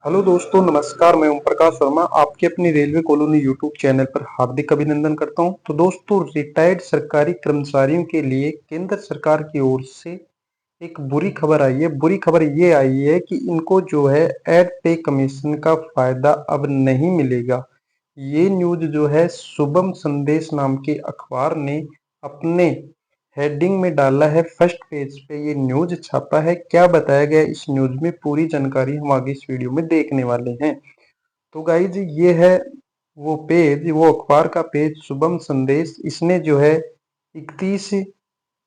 Hello दोस्तों, नमस्कार। मैं ओम प्रकाश वर्मा आपके अपनी रेलवे कॉलोनी यूट्यूब चैनल पर हार्दिक अभिनंदन करता हूं। तो दोस्तों, रिटायर्ड सरकारी कर्मचारियों के लिए केंद्र सरकार की ओर से एक बुरी खबर आई है। बुरी खबर ये आई है कि इनको जो है एड पे कमीशन का फायदा अब नहीं मिलेगा। ये न्यूज जो है शुभम संदेश नाम के अखबार ने अपने हेडिंग में डाला है। फर्स्ट पेज पे ये न्यूज छापा है। क्या बताया गया इस न्यूज में, पूरी जानकारी हम आगे इस वीडियो में देखने वाले हैं। तो गाइज, ये है वो पेज, वो अखबार का पेज, शुभम संदेश। इसने जो है 31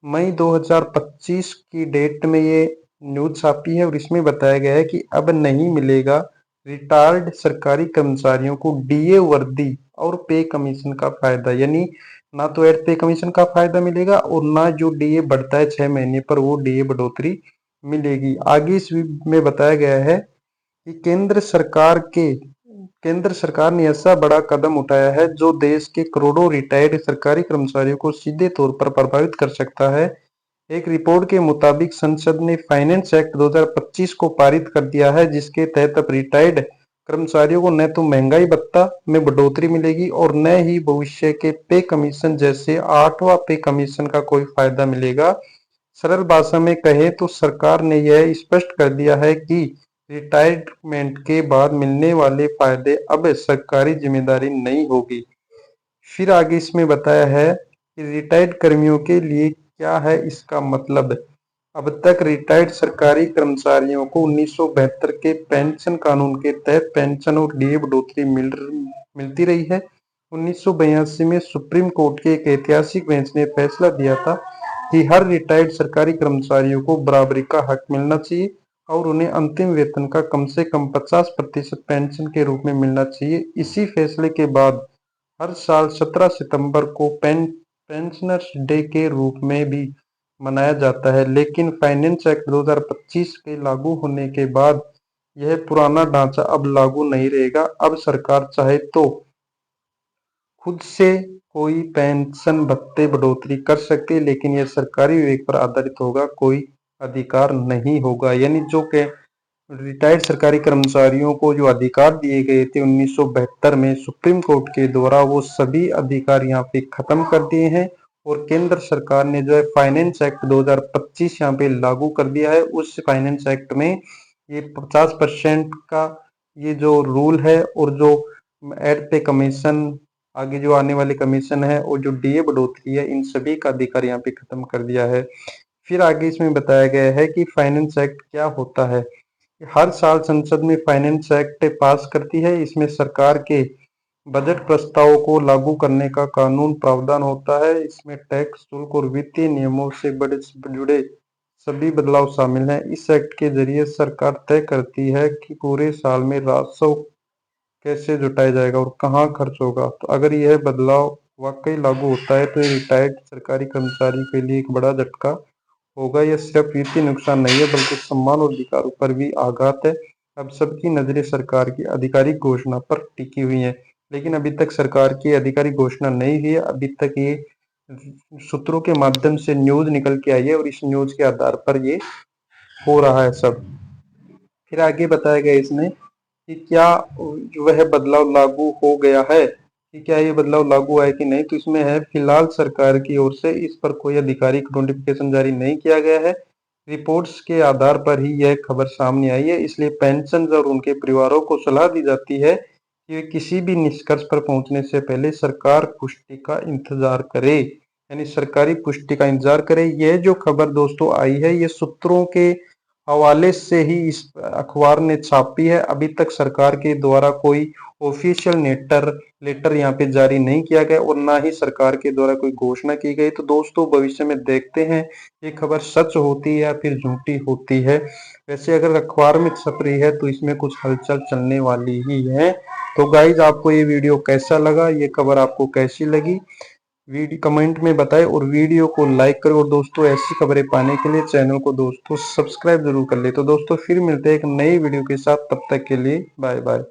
मई 2025 की डेट में ये न्यूज छापी है और इसमें बताया गया है कि अब नहीं मिलेगा रिटायर्ड सरकारी कर्मचारियों को डीए वर्दी और पे कमीशन का फायदा। यानी ना तो एड पे कमीशन का फायदा मिलेगा और ना जो डीए बढ़ता है 6 महीने पर वो डीए बढ़ोतरी मिलेगी। आगे इस में बताया गया है कि केंद्र सरकार ने ऐसा बड़ा कदम उठाया है जो देश के करोड़ों रिटायर्ड सरकारी कर्मचारियों को सीधे तौर पर प्रभावित कर सकता है। एक रिपोर्ट के मुताबिक संसद ने फाइनेंस एक्ट 2025 को पारित कर दिया है, जिसके तहत अब रिटायर्ड कर्मचारियों को न तो महंगाई भत्ता में बढ़ोतरी मिलेगी और न ही भविष्य के पे कमीशन जैसे 8वां पे कमीशन का कोई फायदा मिलेगा। सरल भाषा में कहें तो सरकार ने यह स्पष्ट कर दिया है कि रिटायरमेंट के बाद मिलने वाले फायदे अब सरकारी जिम्मेदारी नहीं होगी। फिर आगे इसमें बताया है कि रिटायर्ड कर्मियों के लिए क्या है इसका मतलब। अब तक रिटायर्ड सरकारी कर्मचारियों को 1972 के पेंशन कानून के तहत पेंशन और डीए बढ़ोतरी मिलती रही है। 1982 में सुप्रीम कोर्ट के एक ऐतिहासिक बेंच ने फैसला दिया था कि हर रिटायर्ड सरकारी कर्मचारियों को बराबरी का हक मिलना चाहिए और उन्हें अंतिम वेतन का कम से कम 50% पेंशन के रूप में मिलना चाहिए। इसी फैसले के बाद हर साल 17 सितंबर को पेंशनर्स डे के रूप में भी मनाया जाता है। लेकिन फाइनेंस एक्ट 2025 के लागू होने के बाद यह पुराना ढांचा अब लागू नहीं रहेगा। अब सरकार चाहे तो खुद से कोई पेंशन भत्ते बढ़ोतरी कर सकती है, लेकिन यह सरकारी विवेक पर आधारित होगा, कोई अधिकार नहीं होगा। यानी जो के रिटायर्ड सरकारी कर्मचारियों को जो अधिकार दिए गए थे 1972 में सुप्रीम कोर्ट के द्वारा, वो सभी अधिकार यहाँ पे खत्म कर दिए हैं। और केंद्र सरकार ने जो है फाइनेंस एक्ट 2025 यहाँ पे लागू कर दिया है। उस फाइनेंस एक्ट में ये 50% का ये जो रूल है और जो एड पे कमीशन, आगे जो आने वाले कमीशन है और जो डीए बढ़ोतरी है, इन सभी का अधिकार यहाँ पे खत्म कर दिया है। फिर आगे इसमें बताया गया है कि फाइनेंस एक्ट क्या होता है। हर साल संसद में फाइनेंस एक्ट पास करती है। इसमें सरकार के बजट प्रस्तावों को लागू करने का कानून प्रावधान होता है। इसमें टैक्स, शुल्क और वित्तीय नियमों से बड़े जुड़े सभी बदलाव शामिल हैं। इस एक्ट के जरिए सरकार तय करती है कि पूरे साल में राजस्व कैसे जुटाया जाएगा और कहाँ खर्च होगा। तो अगर यह बदलाव वाकई लागू होता है तो रिटायर्ड सरकारी कर्मचारी के लिए एक बड़ा झटका होगा। यह सिर्फ वित्तीय नुकसान नहीं है बल्कि सम्मान और अधिकारों पर भी आघात है। अब सबकी नजरें सरकार की आधिकारिक घोषणा पर टिकी हुई हैं, लेकिन अभी तक सरकार की आधिकारिक घोषणा नहीं हुई है। अभी तक ये सूत्रों के माध्यम से न्यूज निकल के आई है और इस न्यूज के आधार पर ये हो रहा है सब। फिर आगे बताया गया इसमें कि क्या वह बदलाव लागू हो गया है, कि क्या ये बदलाव लागू हुआ है कि नहीं। तो इसमें है, फिलहाल सरकार की ओर से इस पर कोई आधिकारिक नोटिफिकेशन जारी नहीं किया गया है। रिपोर्ट्स के आधार पर ही यह खबर सामने आई है, इसलिए पेंशन और उनके परिवारों को सलाह दी जाती है कि वे किसी भी निष्कर्ष पर पहुंचने से पहले सरकार पुष्टि का इंतजार करे। यानी सरकारी पुष्टि का इंतजार करे। यह जो खबर दोस्तों आई है, ये सूत्रों के हवाले से ही इस अखबार ने छापी है। अभी तक सरकार के द्वारा कोई ऑफिशियल लेटर यहाँ पे जारी नहीं किया गया और ना ही सरकार के द्वारा कोई घोषणा की गई। तो दोस्तों, भविष्य में देखते हैं ये खबर सच होती है या फिर झूठी होती है। वैसे अगर अखबार में छप रही है तो इसमें कुछ हलचल चलने वाली ही है। तो गाइज, आपको ये वीडियो कैसा लगा, ये खबर आपको कैसी लगी, वीडियो कमेंट में बताएं और वीडियो को लाइक करें। और दोस्तों, ऐसी खबरें पाने के लिए चैनल को दोस्तों सब्सक्राइब जरूर कर ले। तो दोस्तों, फिर मिलते हैं एक नई वीडियो के साथ। तब तक के लिए बाय बाय।